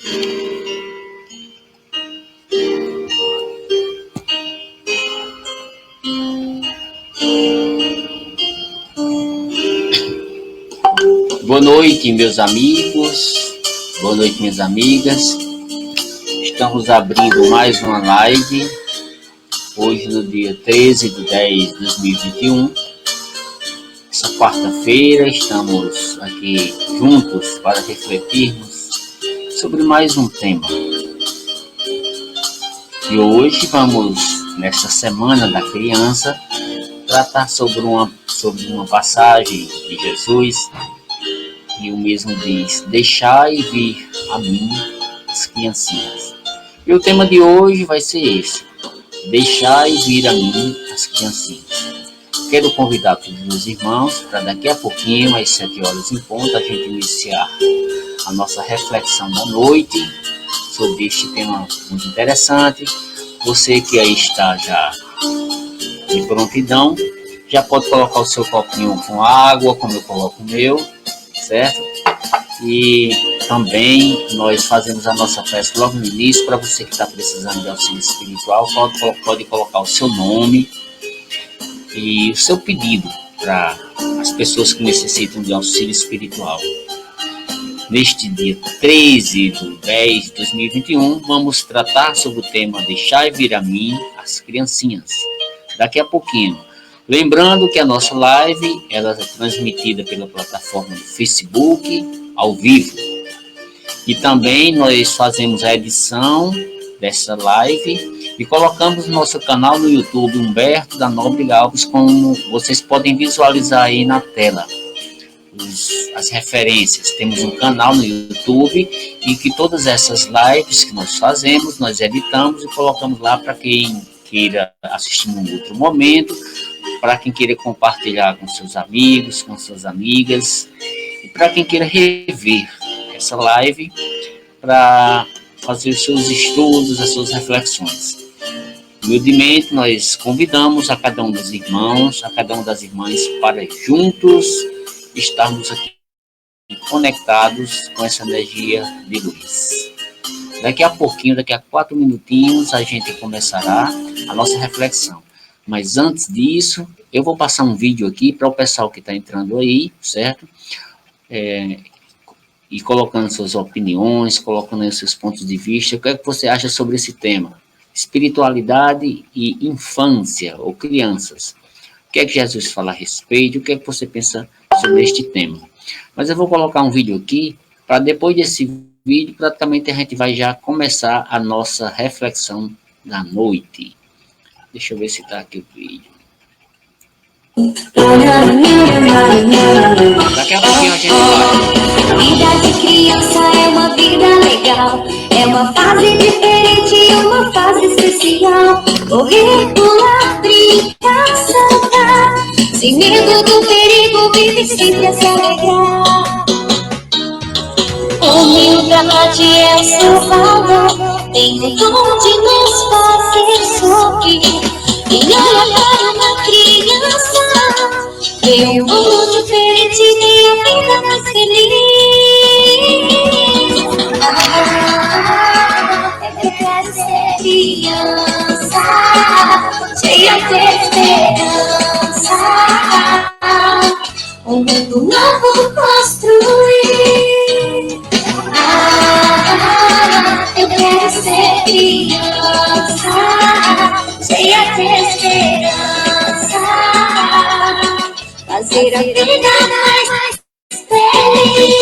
Boa noite, meus amigos. Boa noite, minhas amigas. Estamos abrindo mais uma live. Hoje, no dia 13/10/2021. Essa quarta-feira, estamos aqui juntos para refletirmos sobre mais um tema. E hoje vamos, nesta Semana da Criança, tratar sobre uma passagem de Jesus. E o mesmo diz: deixai vir a mim as criancinhas. E o tema de hoje vai ser esse: deixai vir a mim as criancinhas. Quero convidar todos os irmãos para daqui a pouquinho, às 7 horas em ponto, a gente iniciar a nossa reflexão da noite sobre este tema muito interessante. Você que aí está já de prontidão, já pode colocar o seu copinho com água, como eu coloco o meu, certo? E também nós fazemos a nossa festa logo no início. Para você que está precisando de auxílio espiritual, pode colocar o seu nome e o seu pedido para as pessoas que necessitam de auxílio espiritual. Neste dia 13/10/2021, vamos tratar sobre o tema Deixai vir a mim as criancinhas. Daqui a pouquinho. Lembrando que a nossa live ela é transmitida pela plataforma do Facebook, ao vivo. E também nós fazemos a edição dessa live e colocamos no nosso canal no YouTube, Humberto da Nobre Alves, como vocês podem visualizar aí na tela. As referências. Temos um canal no YouTube e que todas essas lives que nós fazemos, nós editamos e colocamos lá para quem queira assistir num outro momento, para quem queira compartilhar com seus amigos, com suas amigas, e para quem queira rever essa live para fazer os seus estudos, as suas reflexões. Humildemente, nós convidamos a cada um dos irmãos, a cada uma das irmãs, para juntos estarmos aqui conectados com essa energia de luz. Daqui a pouquinho, daqui a 4 minutinhos, a gente começará a nossa reflexão. Mas antes disso, eu vou passar um vídeo aqui para o pessoal que está entrando aí, certo? E colocando suas opiniões, colocando aí os seus pontos de vista. O que é que você acha sobre esse tema? Espiritualidade e infância, ou crianças. O que é que Jesus fala a respeito? O que é que você pensa sobre este tema? Mas eu vou colocar um vídeo aqui, para depois desse vídeo, praticamente a gente vai já começar a nossa reflexão da noite. Deixa eu ver se está aqui o vídeo. Daqui a pouquinho a gente vai. Vida de criança é uma vida legal. É uma fase diferente, uma fase especial. Correr, pular, brincar, saltar. Sem medo do perigo, vive sempre a se alegrar. Humildade é o Salvador. Tem o dom de nos fazer sorrir. Quem olha para uma criança vê um mundo diferente e a vida mais feliz. Eu quero ser criança, cheia de esperança. Um mundo novo construir. Eu quero ser criança, cheia de esperança, fazer a vida mais feliz.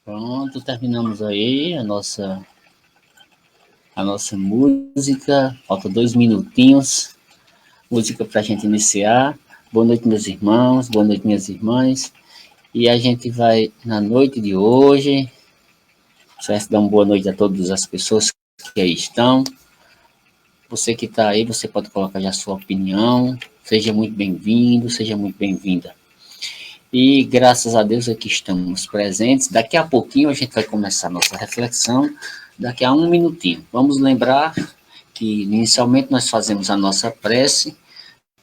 Pronto, terminamos aí a nossa música. Falta 2 minutinhos. Música para a gente iniciar. Boa noite, meus irmãos. Boa noite, minhas irmãs. E a gente vai, na noite de hoje, certo? Dar uma boa noite a todas as pessoas que aí estão. Você que está aí, você pode colocar já a sua opinião. Seja muito bem-vindo, seja muito bem-vinda. E graças a Deus aqui estamos presentes. Daqui a pouquinho a gente vai começar a nossa reflexão, daqui a um minutinho. Vamos lembrar que inicialmente nós fazemos a nossa prece.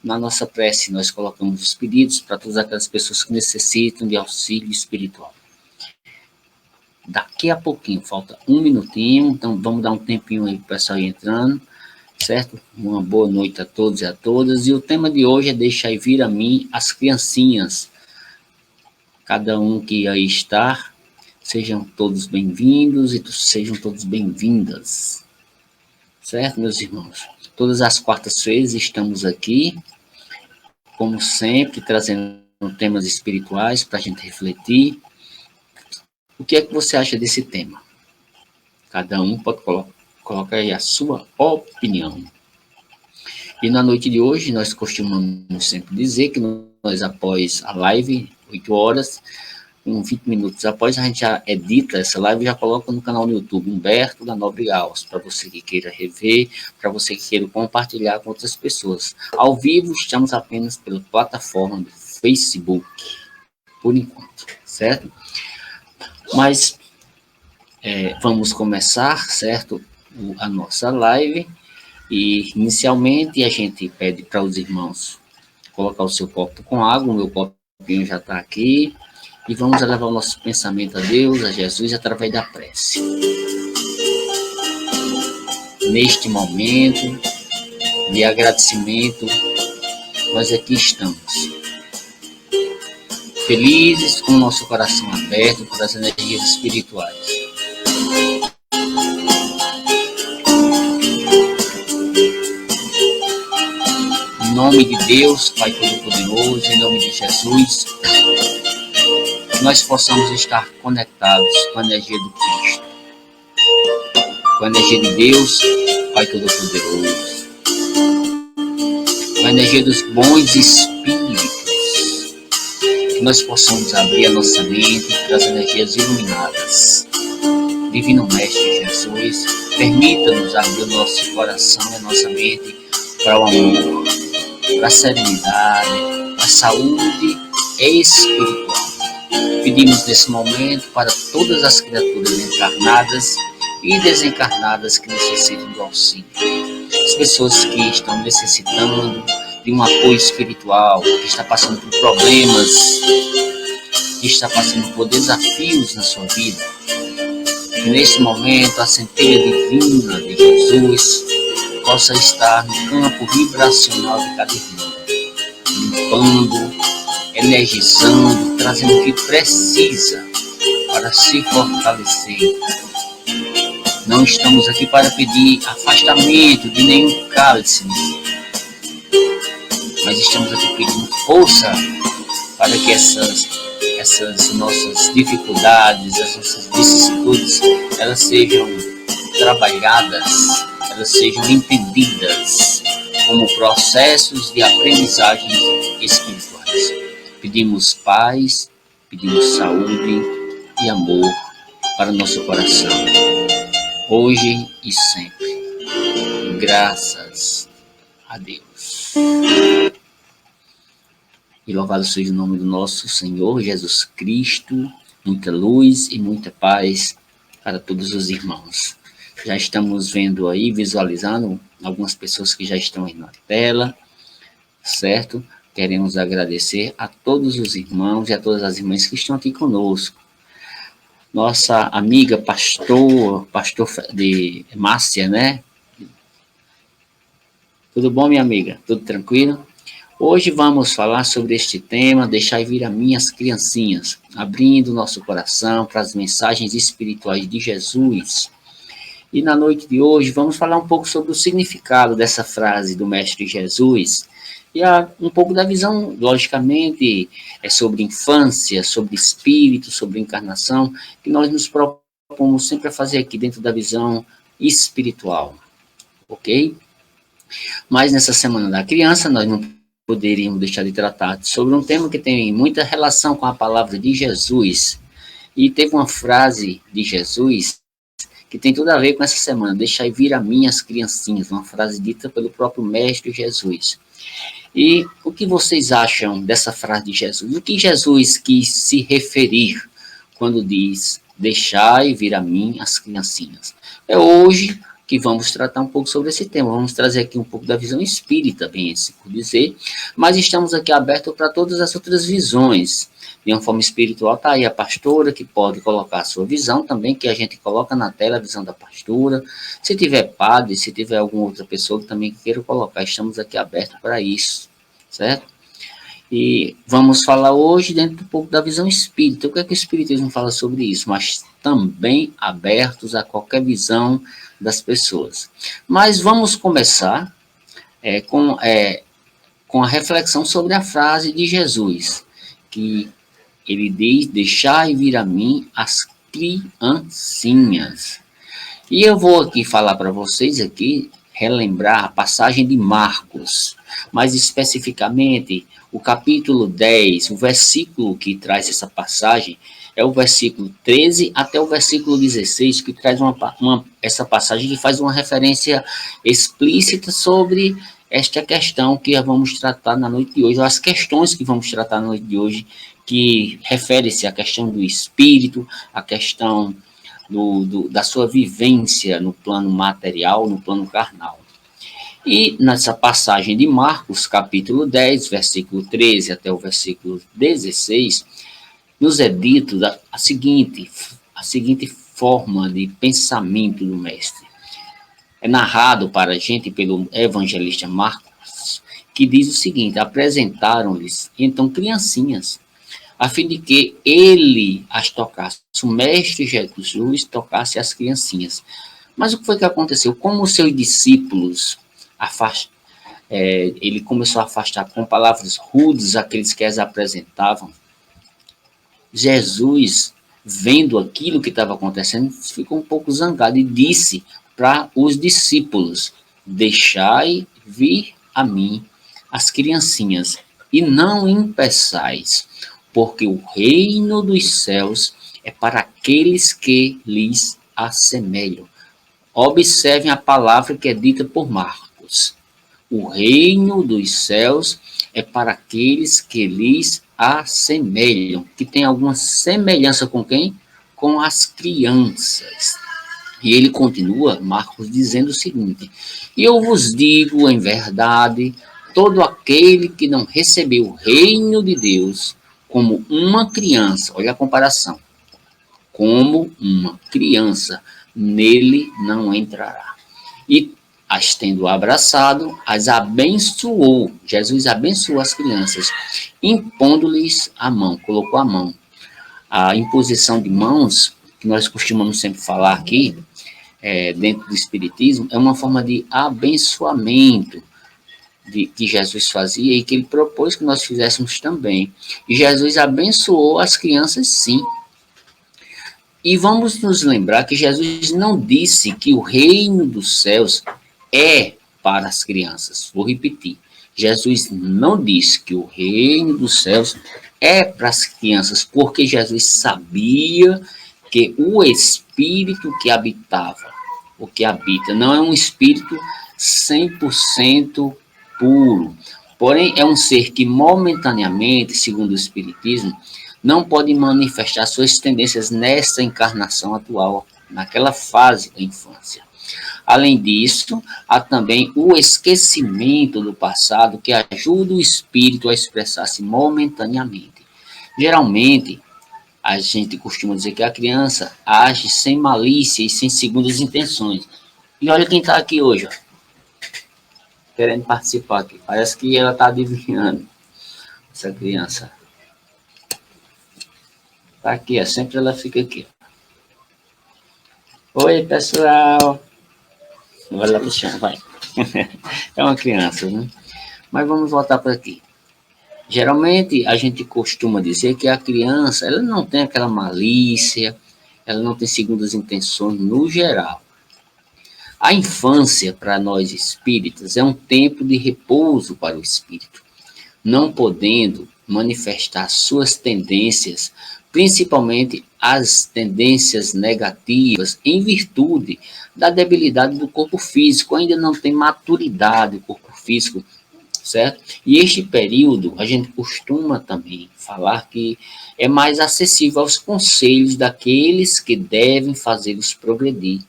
Na nossa prece nós colocamos os pedidos para todas aquelas pessoas que necessitam de auxílio espiritual. Daqui a pouquinho, falta um minutinho, então vamos dar um tempinho aí para o pessoal ir entrando, certo? Uma boa noite a todos e a todas. E o tema de hoje é deixar vir a mim as criancinhas. Cada um que aí está, sejam todos bem-vindos e sejam todos bem-vindas. Certo, meus irmãos? Todas as quartas-feiras estamos aqui, como sempre, trazendo temas espirituais para a gente refletir. O que é que você acha desse tema? Cada um pode colocar aí a sua opinião. E na noite de hoje, nós costumamos sempre dizer que nós, após a live, 8 horas, 20 minutos após, a gente já edita essa live e já coloca no canal no YouTube, Humberto da Nobre Alves, para você que queira rever, para você que queira compartilhar com outras pessoas. Ao vivo, estamos apenas pela plataforma do Facebook, por enquanto, certo? Mas vamos começar, certo, a nossa live, e inicialmente a gente pede para os irmãos colocar o seu copo com água, o meu copinho já está aqui, e vamos elevar o nosso pensamento a Deus, a Jesus, através da prece. Neste momento de agradecimento, nós aqui estamos, felizes com o nosso coração aberto para as energias espirituais. Em nome de Deus, Pai Todo-Poderoso, em nome de Jesus, que nós possamos estar conectados com a energia do Cristo, com a energia de Deus, Pai Todo-Poderoso, com a energia dos bons espíritos, que nós possamos abrir a nossa mente para as energias iluminadas. Divino Mestre Jesus, permita-nos abrir o nosso coração e a nossa mente para o amor, para a serenidade, para a saúde espiritual. Pedimos nesse momento para todas as criaturas encarnadas e desencarnadas que necessitam do auxílio. As pessoas que estão necessitando de um apoio espiritual, que está passando por problemas, que está passando por desafios na sua vida. Que nesse momento a centelha divina de Jesus possa estar no campo vibracional de cada irmão, limpando, energizando, trazendo o que precisa para se fortalecer. Não estamos aqui para pedir afastamento de nenhum cálice, mas estamos aqui pedindo força para que essas nossas dificuldades, as nossas vicissitudes, elas sejam trabalhadas, elas sejam entendidas como processos de aprendizagem espirituais. Pedimos paz, pedimos saúde e amor para o nosso coração, hoje e sempre. Graças a Deus. E louvado seja o nome do nosso Senhor Jesus Cristo, muita luz e muita paz para todos os irmãos. Já estamos vendo aí, visualizando algumas pessoas que já estão aí na tela, certo? Queremos agradecer a todos os irmãos e a todas as irmãs que estão aqui conosco. Nossa amiga pastor de Márcia, né? Tudo bom, minha amiga? Tudo tranquilo? Hoje vamos falar sobre este tema, deixar vir a minhas criancinhas, abrindo nosso coração para as mensagens espirituais de Jesus. E na noite de hoje vamos falar um pouco sobre o significado dessa frase do Mestre Jesus, e um pouco da visão, logicamente, sobre infância, sobre espírito, sobre encarnação, que nós nos propomos sempre a fazer aqui dentro da visão espiritual, ok? Mas nessa Semana da Criança nós não poderíamos deixar de tratar sobre um tema que tem muita relação com a palavra de Jesus. E teve uma frase de Jesus que tem tudo a ver com essa semana: deixai vir a mim as criancinhas, uma frase dita pelo próprio Mestre Jesus. E o que vocês acham dessa frase de Jesus? O que Jesus quis se referir quando diz, deixai vir a mim as criancinhas? É hoje que vamos tratar um pouco sobre esse tema. Vamos trazer aqui um pouco da visão espírita, bem assim por dizer, mas estamos aqui abertos para todas as outras visões. De uma forma espiritual, está aí a pastora, que pode colocar a sua visão também, que a gente coloca na tela a visão da pastora. Se tiver padre, se tiver alguma outra pessoa que também queira colocar, estamos aqui abertos para isso, certo? E vamos falar hoje dentro um pouco da visão espírita. O que é que o espiritismo fala sobre isso? Mas também abertos a qualquer visão das pessoas. Mas vamos começar com a reflexão sobre a frase de Jesus, que ele diz, deixai vir a mim as criancinhas. E eu vou aqui falar para vocês aqui, relembrar a passagem de Marcos, mais especificamente o capítulo 10, o versículo que traz essa passagem, é o versículo 13 até o versículo 16, que traz essa passagem que faz uma referência explícita sobre esta questão que vamos tratar na noite de hoje, ou as questões que vamos tratar na noite de hoje, que refere-se à questão do espírito, à questão da sua vivência no plano material, no plano carnal. E nessa passagem de Marcos, capítulo 10, versículo 13 até o versículo 16, nos é dito a seguinte forma de pensamento do mestre. É narrado para a gente pelo evangelista Marcos, que diz o seguinte, apresentaram-lhes então criancinhas, a fim de que ele as tocasse, o mestre Jesus tocasse as criancinhas. Mas o que foi que aconteceu? Como os seus discípulos ele começou a afastar com palavras rudes aqueles que as apresentavam, Jesus, vendo aquilo que estava acontecendo, ficou um pouco zangado e disse para os discípulos, deixai vir a mim as criancinhas e não impeçais, porque o reino dos céus é para aqueles que lhes assemelham. Observem a palavra que é dita por Marcos. O reino dos céus é para aqueles que lhes assemelham, que tem alguma semelhança com quem? Com as crianças. E ele continua, Marcos, dizendo o seguinte, e eu vos digo em verdade, todo aquele que não recebeu o reino de Deus como uma criança, olha a comparação, como uma criança, nele não entrará. E as tendo abraçado, as abençoou. Jesus abençoou as crianças, impondo-lhes a mão, colocou a mão. A imposição de mãos, que nós costumamos sempre falar aqui, dentro do Espiritismo, é uma forma de abençoamento que Jesus fazia e que ele propôs que nós fizéssemos também. E Jesus abençoou as crianças, sim. E vamos nos lembrar que Jesus não disse que o reino dos céus é para as crianças. Vou repetir. Jesus não disse que o reino dos céus é para as crianças, porque Jesus sabia que o espírito que habitava, o que habita, não é um espírito 100% puro. Porém, é um ser que momentaneamente, segundo o Espiritismo, não pode manifestar suas tendências nessa encarnação atual, naquela fase da infância. Além disso, há também o esquecimento do passado que ajuda o espírito a expressar-se momentaneamente. Geralmente, a gente costuma dizer que a criança age sem malícia e sem segundas intenções. E olha quem está aqui hoje, ó, querendo participar aqui. Parece que ela está adivinhando, essa criança. Tá aqui, ó, sempre ela fica aqui. Oi, pessoal. Vai lá pro chão, vai. É uma criança, né? Mas vamos voltar para aqui. Geralmente, a gente costuma dizer que a criança, ela não tem aquela malícia, ela não tem segundas intenções no geral. A infância, para nós espíritas, é um tempo de repouso para o espírito, não podendo manifestar suas tendências, principalmente as tendências negativas, em virtude da debilidade do corpo físico. Ainda não tem maturidade o corpo físico certo? E este período, a gente costuma também falar que é mais acessível aos conselhos daqueles que devem fazê-los progredir.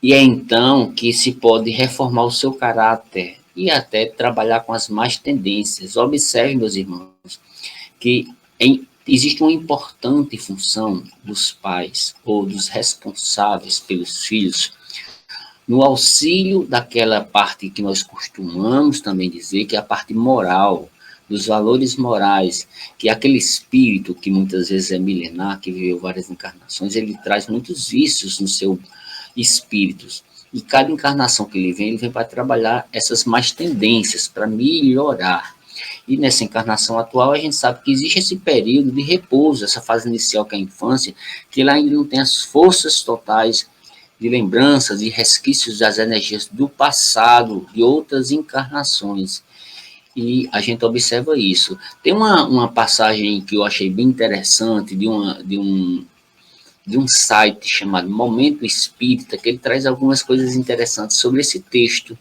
E é então que se pode reformar o seu caráter e até trabalhar com as más tendências. Observe, meus irmãos, que existe uma importante função dos pais ou dos responsáveis pelos filhos no auxílio daquela parte que nós costumamos também dizer que é a parte moral, dos valores morais, que é aquele espírito que muitas vezes é milenar, que viveu várias encarnações, ele traz muitos vícios no seu espírito. E cada encarnação que ele vem para trabalhar essas más tendências, para melhorar. E nessa encarnação atual, a gente sabe que existe esse período de repouso, essa fase inicial que é a infância, que lá ainda não tem as forças totais de lembranças e resquícios das energias do passado, de outras encarnações. E a gente observa isso. Tem uma passagem que eu achei bem interessante de um site chamado Momento Espírita, que ele traz algumas coisas interessantes sobre esse texto,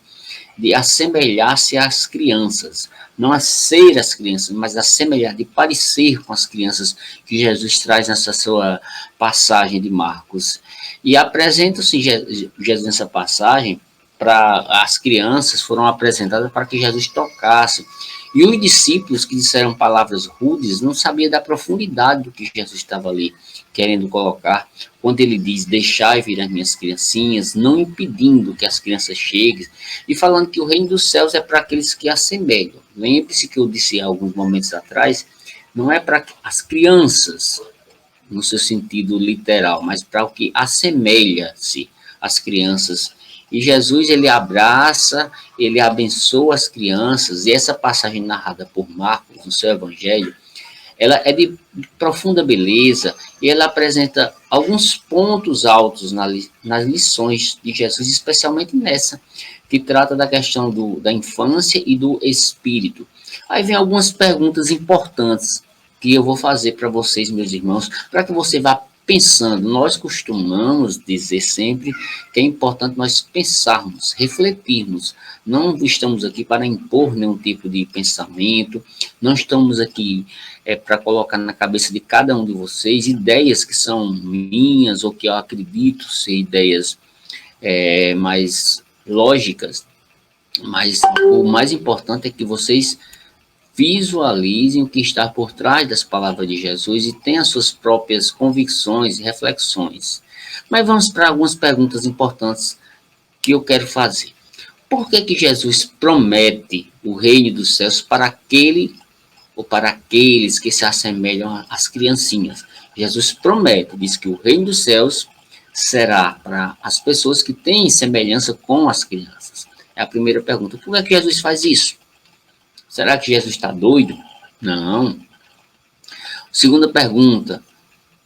de assemelhar-se às crianças. Não a ser as crianças, mas assemelhar, de parecer com as crianças que Jesus traz nessa sua passagem de Marcos. E apresenta-se Jesus nessa passagem para as crianças, foram apresentadas para que Jesus tocasse. E os discípulos que disseram palavras rudes não sabiam da profundidade do que Jesus estava ali querendo colocar, quando ele diz, deixai vir as minhas criancinhas, não impedindo que as crianças cheguem, e falando que o reino dos céus é para aqueles que assemelham. Lembre-se que eu disse há alguns momentos atrás, não é para as crianças, no seu sentido literal, mas para o que assemelha-se às crianças. E Jesus, ele abraça, ele abençoa as crianças, e essa passagem narrada por Marcos, no seu evangelho, ela é de profunda beleza, e ela apresenta alguns pontos altos nas lições de Jesus, especialmente nessa, que trata da questão da infância e do espírito. Aí vem algumas perguntas importantes, que eu vou fazer para vocês, meus irmãos, para que você vá pensando. Nós costumamos dizer sempre que é importante nós pensarmos, refletirmos. Não estamos aqui para impor nenhum tipo de pensamento, não estamos aqui para colocar na cabeça de cada um de vocês ideias que são minhas ou que eu acredito ser ideias mais lógicas, mas o mais importante é que vocês visualizem o que está por trás das palavras de Jesus e tenham suas próprias convicções e reflexões. Mas vamos para algumas perguntas importantes que eu quero fazer. Por que Jesus promete o reino dos céus para aquele ou para aqueles que se assemelham às criancinhas? Jesus promete, diz que o reino dos céus será para as pessoas que têm semelhança com as crianças. É a primeira pergunta. Por que Jesus faz isso? Será que Jesus está doido? Não. Segunda pergunta.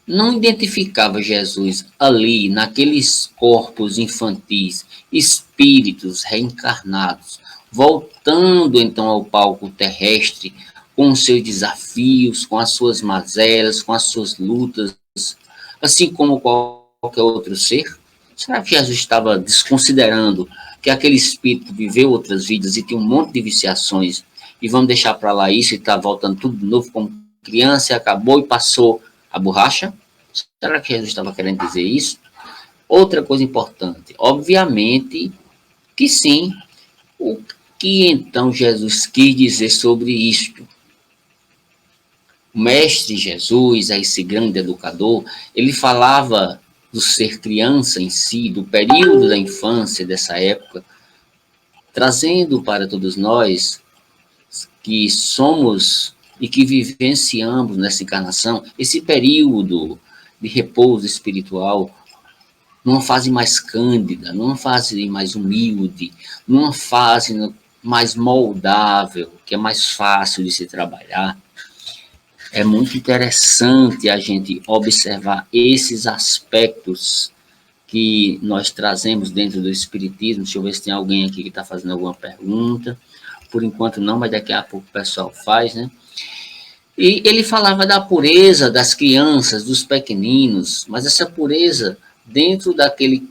Não identificava Jesus ali, naqueles corpos infantis, espíritos reencarnados, voltando então ao palco terrestre, com os seus desafios, com as suas mazelas, com as suas lutas, assim como qualquer outro ser? Será que Jesus estava desconsiderando que aquele espírito viveu outras vidas e tinha um monte de viciações, e vamos deixar para lá isso e está voltando tudo de novo como criança e acabou e passou a borracha? Será que Jesus estava querendo dizer isso? Outra coisa importante, obviamente que sim. O que então Jesus quis dizer sobre isto? O mestre Jesus, esse grande educador, ele falava do ser criança em si, do período da infância dessa época, trazendo para todos nós que somos e que vivenciamos nessa encarnação esse período de repouso espiritual, numa fase mais cândida, numa fase mais humilde, numa fase mais moldável, que é mais fácil de se trabalhar. É muito interessante a gente observar esses aspectos que nós trazemos dentro do Espiritismo. Deixa eu ver se tem alguém aqui que está fazendo alguma pergunta. Por enquanto não, mas daqui a pouco o pessoal faz, né? E ele falava da pureza das crianças, dos pequeninos, mas essa pureza dentro daquele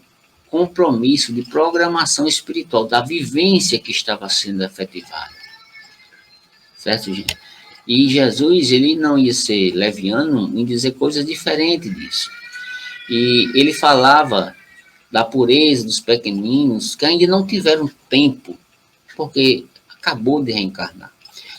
compromisso de programação espiritual, da vivência que estava sendo efetivada. certo, gente? E Jesus, ele não ia ser leviano em dizer coisas diferentes disso. E ele falava da pureza dos pequeninos que ainda não tiveram tempo, porque acabou de reencarnar,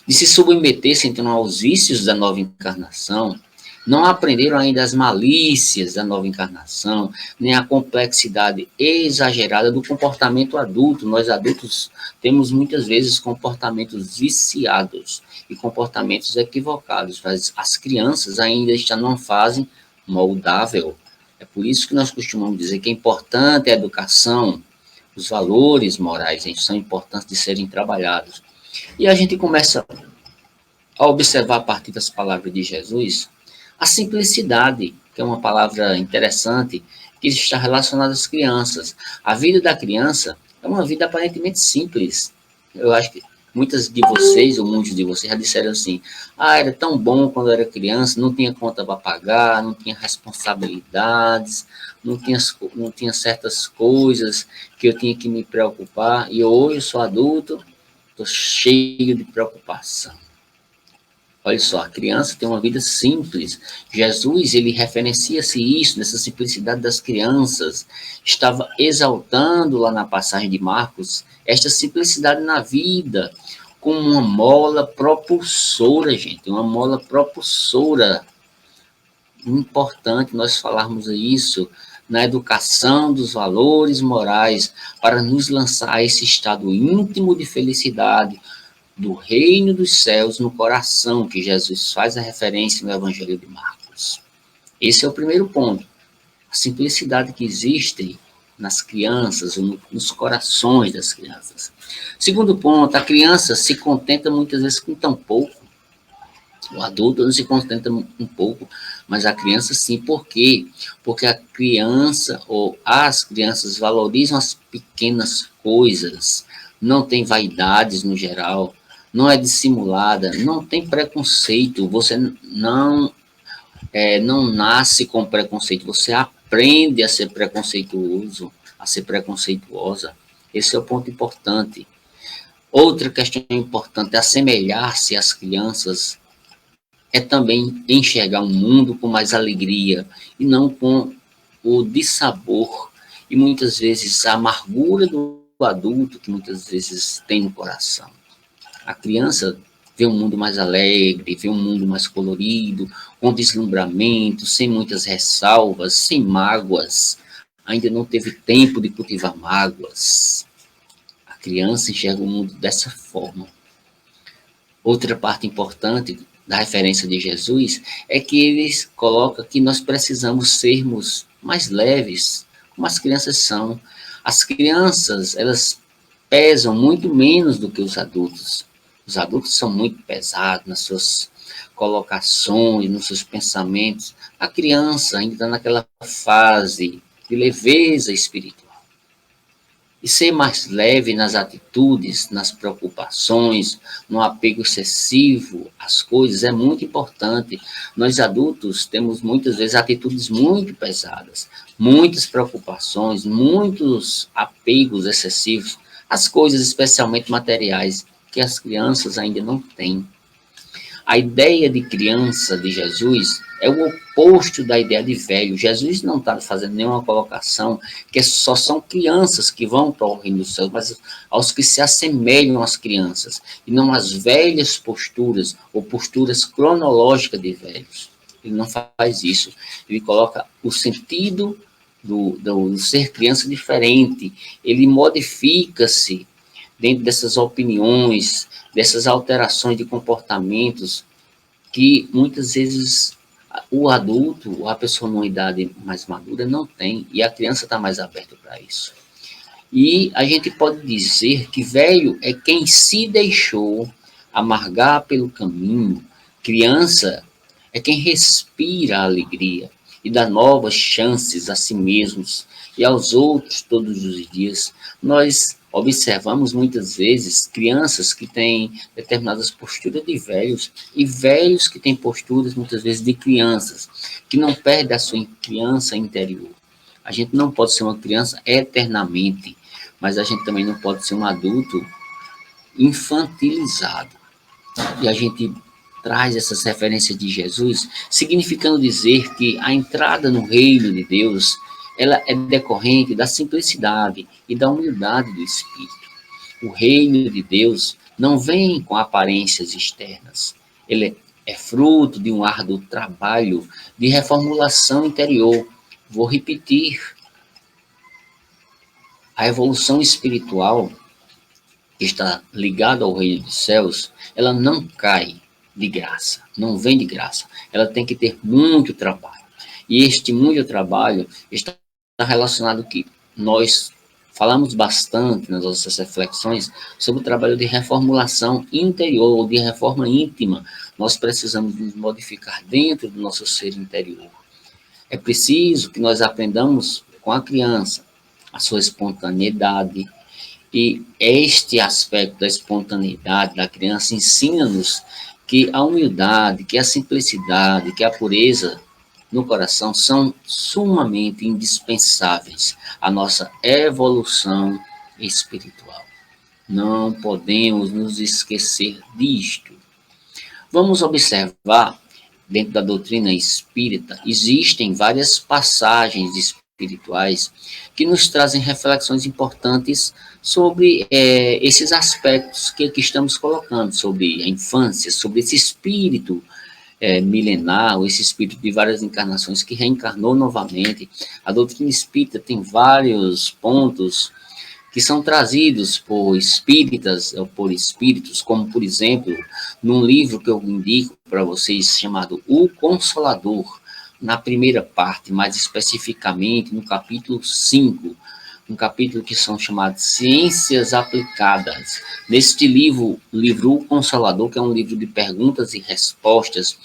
de se submeter-se então aos vícios da nova encarnação, não aprenderam ainda as malícias da nova encarnação, nem a complexidade exagerada do comportamento adulto. Nós adultos temos muitas vezes comportamentos viciados e comportamentos equivocados, mas as crianças ainda estão numa fase moldável. É por isso que nós costumamos dizer que é importante a educação, os valores morais, são importantes de serem trabalhados. E a gente começa a observar a partir das palavras de Jesus a simplicidade, que é uma palavra interessante, que está relacionada às crianças. A vida da criança é uma vida aparentemente simples. Eu acho que muitas de vocês, ou muitos de vocês, já disseram assim: ah, era tão bom quando eu era criança, não tinha conta para pagar, não tinha responsabilidades, não tinha certas coisas que eu tinha que me preocupar, e hoje eu sou adulto, estou cheio de preocupação. Olha só, a criança tem uma vida simples. Jesus, ele referencia-se isso, nessa simplicidade das crianças. Estava exaltando lá na passagem de Marcos, esta simplicidade na vida, como uma mola propulsora, gente, uma mola propulsora. Importante nós falarmos isso na educação dos valores morais, para nos lançar a esse estado íntimo de felicidade, do reino dos céus no coração, que Jesus faz a referência no Evangelho de Marcos. Esse é o primeiro ponto. A simplicidade que existe nas crianças, nos corações das crianças. Segundo ponto, a criança se contenta muitas vezes com tão pouco. O adulto não se contenta um pouco, mas a criança sim. Por quê? Porque a criança ou as crianças valorizam as pequenas coisas, não tem vaidades no geral, não é dissimulada, não tem preconceito, você não nasce com preconceito, você aprende a ser preconceituoso, a ser preconceituosa. Esse é o ponto importante. Outra questão importante é assemelhar-se às crianças, é também enxergar um mundo com mais alegria e não com o dissabor e muitas vezes a amargura do adulto que muitas vezes tem no coração. A criança vê um mundo mais alegre, vê um mundo mais colorido, com deslumbramento, sem muitas ressalvas, sem mágoas. Ainda não teve tempo de cultivar mágoas. A criança enxerga o mundo dessa forma. Outra parte importante da referência de Jesus é que ele coloca que nós precisamos sermos mais leves, como as crianças são. As crianças, elas pesam muito menos do que os adultos. Os adultos são muito pesados nas suas colocações, nos seus pensamentos. A criança ainda está naquela fase de leveza espiritual. E ser mais leve nas atitudes, nas preocupações, no apego excessivo às coisas é muito importante. Nós adultos temos muitas vezes atitudes muito pesadas, muitas preocupações, muitos apegos excessivos às coisas, especialmente materiais, que as crianças ainda não têm. A ideia de criança de Jesus é o oposto da ideia de velho. Jesus não está fazendo nenhuma colocação que só são crianças que vão para o reino dos céus, mas aos que se assemelham às crianças, e não às velhas posturas, ou posturas cronológicas de velhos. Ele não faz isso. Ele coloca o sentido do ser criança diferente. Ele modifica-se dentro dessas opiniões, dessas alterações de comportamentos que muitas vezes o adulto, ou a pessoa numa idade mais madura, não tem, e a criança está mais aberta para isso. E a gente pode dizer que velho é quem se deixou amargar pelo caminho, criança é quem respira a alegria e dá novas chances a si mesmos e aos outros todos os dias. Nós observamos muitas vezes crianças que têm determinadas posturas de velhos e velhos que têm posturas muitas vezes de crianças, que não perdem a sua criança interior. A gente não pode ser uma criança eternamente, mas a gente também não pode ser um adulto infantilizado. e a gente traz essas referências de Jesus, significando dizer que a entrada no reino de Deus, ela é decorrente da simplicidade e da humildade do espírito. O reino de Deus não vem com aparências externas. Ele é fruto de um árduo trabalho de reformulação interior. Vou repetir, a evolução espiritual que está ligada ao reino dos céus, ela não cai de graça, não vem de graça. Ela tem que ter muito trabalho. E este muito trabalho está relacionado que nós falamos bastante nas nossas reflexões sobre o trabalho de reformulação interior, ou de reforma íntima. Nós precisamos nos modificar dentro do nosso ser interior. É preciso que nós aprendamos com a criança a sua espontaneidade, e este aspecto da espontaneidade da criança ensina-nos que a humildade, que a simplicidade, que a pureza no coração são sumamente indispensáveis à nossa evolução espiritual. Não podemos nos esquecer disto. Vamos observar, dentro da doutrina espírita, existem várias passagens espirituais que nos trazem reflexões importantes sobre esses aspectos que aqui estamos colocando, sobre a infância, sobre esse espírito milenar, esse espírito de várias encarnações que reencarnou novamente. A doutrina espírita tem vários pontos que são trazidos por espíritas ou por espíritos, como, por exemplo, num livro que eu indico para vocês, chamado O Consolador, na primeira parte, mais especificamente no capítulo 5, um capítulo que são chamados Ciências Aplicadas. Neste livro O Consolador, que é um livro de perguntas e respostas,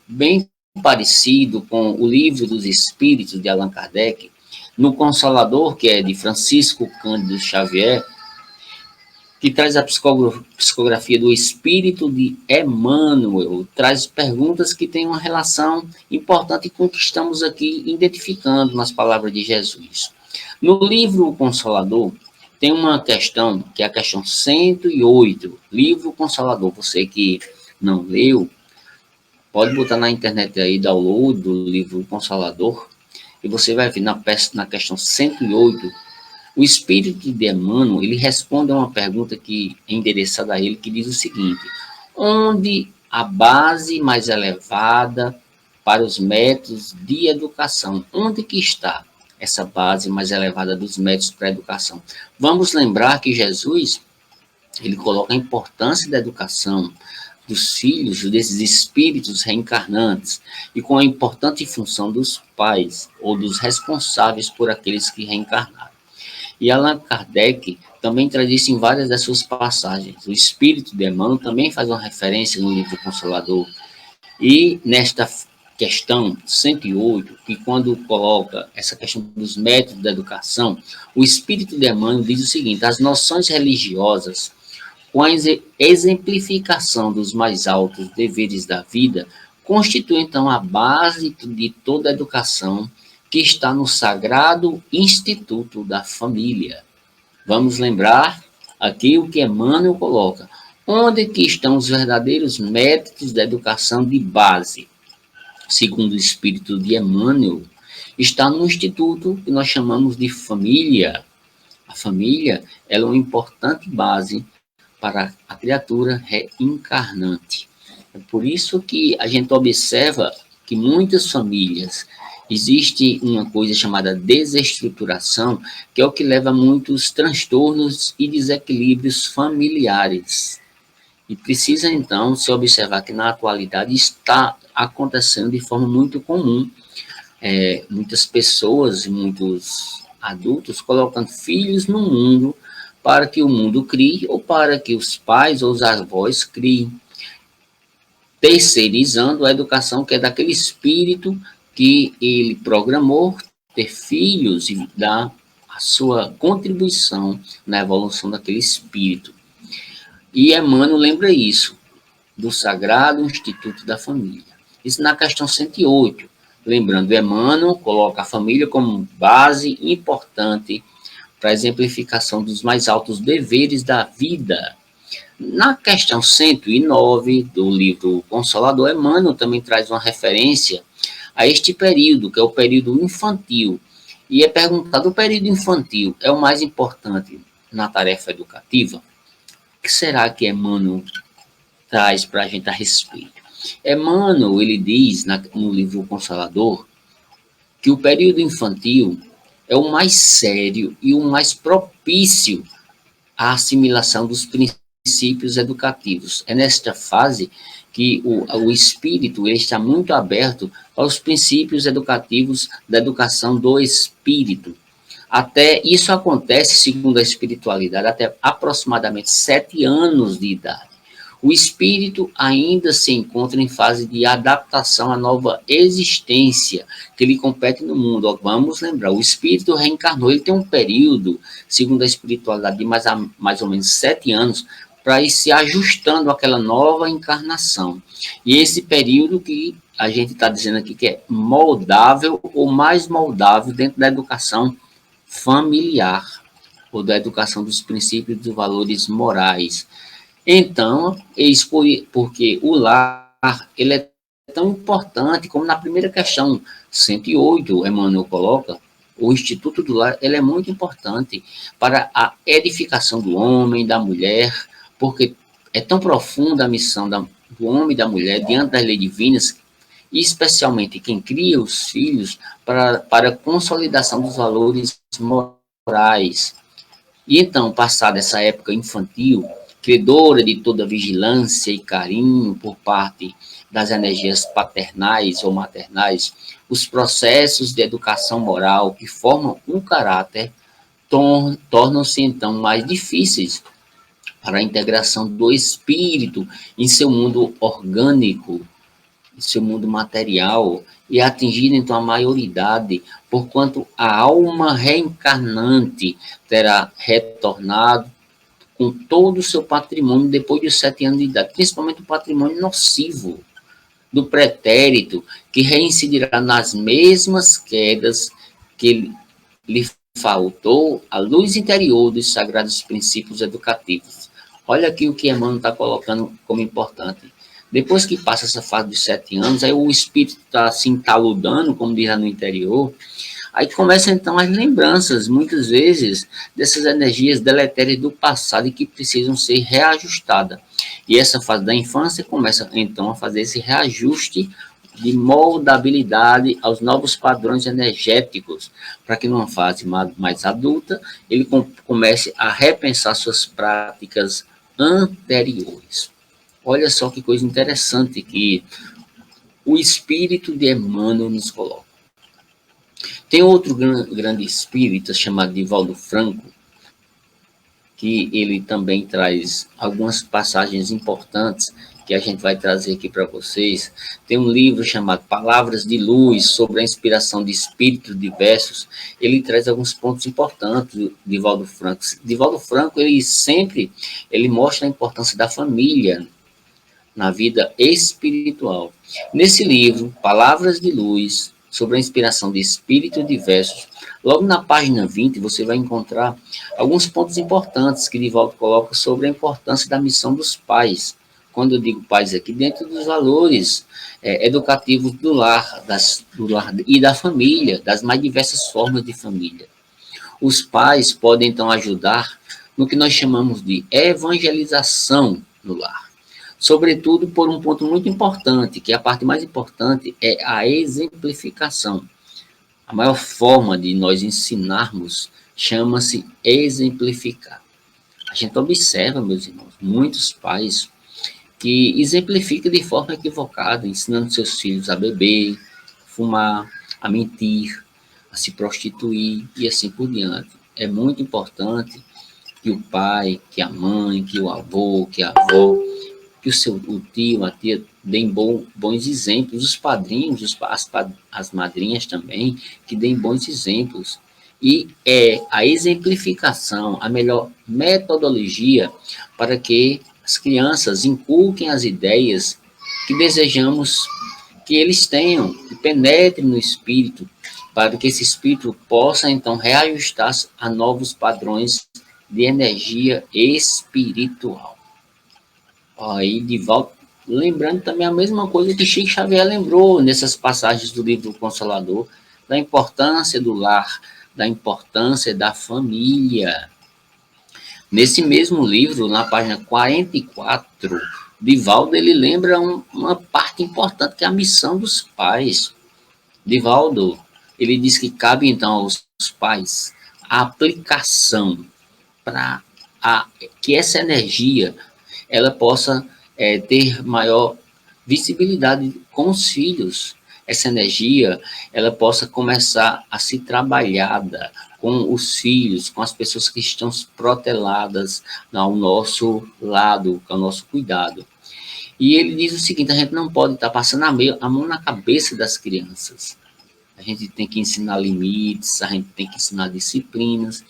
bem parecido com o Livro dos Espíritos, de Allan Kardec. No Consolador, que é de Francisco Cândido Xavier, que traz a psicografia do Espírito de Emmanuel, traz perguntas que têm uma relação importante com o que estamos aqui identificando nas palavras de Jesus. No livro O Consolador, tem uma questão, que é a questão 108, livro Consolador. Você que não leu, pode botar na internet aí, download do livro Consolador, e você vai ver na questão 108, o Espírito de Emmanuel, ele responde a uma pergunta que é endereçada a ele, que diz o seguinte: onde a base mais elevada para os métodos de educação? Onde que está essa base mais elevada dos métodos para a educação? Vamos lembrar que Jesus, ele coloca a importância da educação dos filhos, desses espíritos reencarnantes, e com a importante função dos pais, ou dos responsáveis por aqueles que reencarnaram. E Allan Kardec também traz isso em várias das suas passagens. O Espírito de Emmanuel também faz uma referência no livro Consolador. E nesta questão 108, que quando coloca essa questão dos métodos da educação, o Espírito de Emmanuel diz o seguinte: as noções religiosas, com a exemplificação dos mais altos deveres da vida, constituem então a base de toda a educação que está no Sagrado Instituto da Família. Vamos lembrar aqui o que Emmanuel coloca. Onde que estão os verdadeiros métodos da educação de base? Segundo o Espírito de Emmanuel, está no instituto que nós chamamos de família. A família ela é uma importante base para a criatura reencarnante. É por isso que a gente observa que muitas famílias existe uma coisa chamada desestruturação, que é o que leva a muitos transtornos e desequilíbrios familiares. E precisa, então, se observar que na atualidade está acontecendo de forma muito comum. Muitas pessoas, muitos adultos colocando filhos no mundo para que o mundo crie, ou para que os pais ou os avós criem, terceirizando a educação que é daquele espírito que ele programou ter filhos e dar a sua contribuição na evolução daquele espírito. E Emmanuel lembra isso, do Sagrado Instituto da Família. Isso na questão 108. Lembrando, Emmanuel coloca a família como base importante para a exemplificação dos mais altos deveres da vida. Na questão 109 do livro Consolador, Emmanuel também traz uma referência a este período, que é o período infantil. E é perguntado, o período infantil é o mais importante na tarefa educativa? O que será que Emmanuel traz para a gente a respeito? Emmanuel, ele diz no livro Consolador que o período infantil é o mais sério e o mais propício à assimilação dos princípios educativos. É nesta fase que o espírito está muito aberto aos princípios educativos da educação do espírito. Até isso acontece, segundo a espiritualidade, até aproximadamente 7 anos de idade. O espírito ainda se encontra em fase de adaptação à nova existência que lhe compete no mundo. Vamos lembrar, o espírito reencarnou, ele tem um período, segundo a espiritualidade, de mais ou menos 7 anos, para ir se ajustando àquela nova encarnação. E esse período que a gente está dizendo aqui que é moldável ou mais moldável dentro da educação familiar, ou da educação dos princípios e dos valores morais. Então, eis porque o lar, ele é tão importante como na primeira questão, 108, Emmanuel coloca, o Instituto do Lar, ele é muito importante para a edificação do homem, da mulher, porque é tão profunda a missão do homem e da mulher diante das leis divinas, e especialmente quem cria os filhos para a consolidação dos valores morais. E então, passada essa época infantil, credora de toda vigilância e carinho por parte das energias paternais ou maternais, os processos de educação moral que formam um caráter tornam-se então mais difíceis para a integração do espírito em seu mundo orgânico, em seu mundo material, e atingir então a maioridade, porquanto a alma reencarnante terá retornado com todo o seu patrimônio depois dos 7 anos de idade, principalmente o patrimônio nocivo do pretérito, que reincidirá nas mesmas quedas que lhe faltou a luz interior dos sagrados princípios educativos. Olha aqui o que Emmanuel está colocando como importante. Depois que passa essa fase dos 7 anos, aí o espírito está se entaludando, como diz lá no interior, aí começam então as lembranças, muitas vezes, dessas energias deletérias do passado e que precisam ser reajustadas. E essa fase da infância começa então a fazer esse reajuste de moldabilidade aos novos padrões energéticos, para que numa fase mais adulta ele comece a repensar suas práticas anteriores. Olha só que coisa interessante que o espírito de Emmanuel nos coloca. Tem outro grande espírita chamado Divaldo Franco, que ele também traz algumas passagens importantes que a gente vai trazer aqui para vocês. Tem um livro chamado Palavras de Luz, sobre a inspiração de espíritos diversos. Ele traz alguns pontos importantes do Divaldo Franco. Divaldo Franco, ele mostra a importância da família na vida espiritual. Nesse livro, Palavras de Luz, sobre a inspiração de espíritos diversos, logo na página 20, você vai encontrar alguns pontos importantes que Divaldo coloca sobre a importância da missão dos pais. Quando eu digo pais aqui, dentro dos valores educativos do lar e da família, das mais diversas formas de família. Os pais podem, então, ajudar no que nós chamamos de evangelização no lar. Sobretudo por um ponto muito importante, que a parte mais importante é a exemplificação. A maior forma de nós ensinarmos chama-se exemplificar. A gente observa, meus irmãos, muitos pais que exemplificam de forma equivocada, ensinando seus filhos a beber, fumar, a mentir, a se prostituir e assim por diante. É muito importante que o pai, que a mãe, que o avô, que a avó, que o tio, a tia, deem bons exemplos, os padrinhos, as madrinhas também, que deem bons exemplos. E é a exemplificação, a melhor metodologia para que as crianças inculquem as ideias que desejamos que eles tenham, que penetrem no espírito, para que esse espírito possa, então, reajustar a novos padrões de energia espiritual. Aí, Divaldo, lembrando também a mesma coisa que Chico Xavier lembrou nessas passagens do livro Consolador, da importância do lar, da importância da família. Nesse mesmo livro, na página 44, Divaldo ele lembra uma parte importante que é a missão dos pais. Divaldo, ele diz que cabe então aos pais a aplicação para que essa energia ela possa ter maior visibilidade com os filhos. Essa energia ela possa começar a ser trabalhada com os filhos, com as pessoas que estão proteladas ao nosso lado, ao nosso cuidado. E ele diz o seguinte: a gente não pode estar passando a mão na cabeça das crianças. A gente tem que ensinar limites, a gente tem que ensinar disciplinas,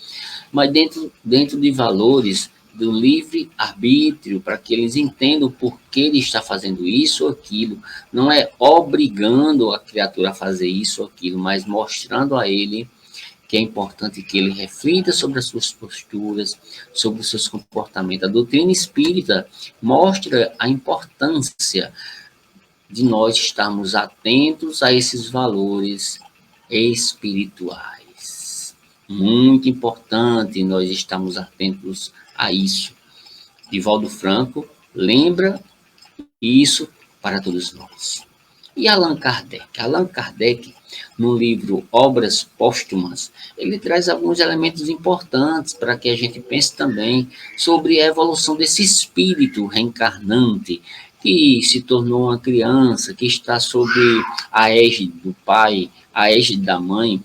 mas dentro de valores do livre-arbítrio, para que eles entendam por que ele está fazendo isso ou aquilo. Não é obrigando a criatura a fazer isso ou aquilo, mas mostrando a ele que é importante que ele reflita sobre as suas posturas, sobre os seus comportamentos. A doutrina espírita mostra a importância de nós estarmos atentos a esses valores espirituais. Muito importante nós estarmos atentos a isso. Divaldo Franco lembra isso para todos nós. E Allan Kardec? Allan Kardec, no livro Obras Póstumas, ele traz alguns elementos importantes para que a gente pense também sobre a evolução desse espírito reencarnante que se tornou uma criança, que está sob a égide do pai, a égide da mãe,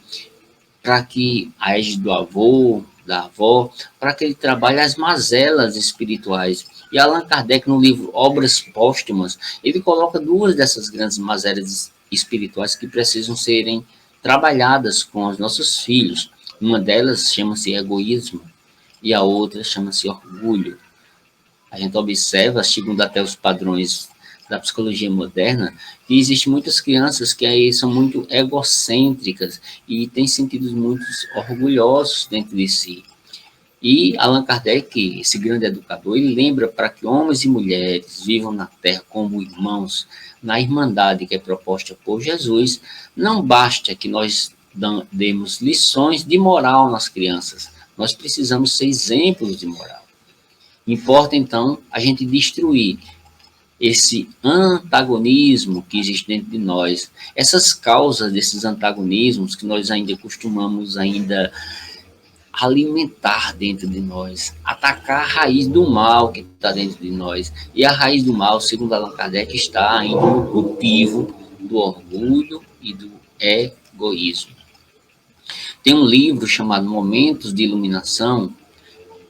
para que a égide do avô, da avó, para que ele trabalhe as mazelas espirituais. E Allan Kardec, no livro Obras Póstumas, ele coloca duas dessas grandes mazelas espirituais que precisam serem trabalhadas com os nossos filhos. Uma delas chama-se egoísmo e a outra chama-se orgulho. A gente observa, segundo até os padrões da psicologia moderna, que existem muitas crianças que aí são muito egocêntricas e têm sentidos muito orgulhosos dentro de si. E Allan Kardec, esse grande educador, ele lembra para que homens e mulheres vivam na Terra como irmãos, na irmandade que é proposta por Jesus, não basta que nós demos lições de moral nas crianças, nós precisamos ser exemplos de moral. Importa, então, a gente destruir esse antagonismo que existe dentro de nós, essas causas desses antagonismos que nós ainda costumamos alimentar dentro de nós, atacar a raiz do mal que está dentro de nós. E a raiz do mal, segundo Allan Kardec, está ainda no cultivo do orgulho e do egoísmo. Tem um livro chamado Momentos de Iluminação,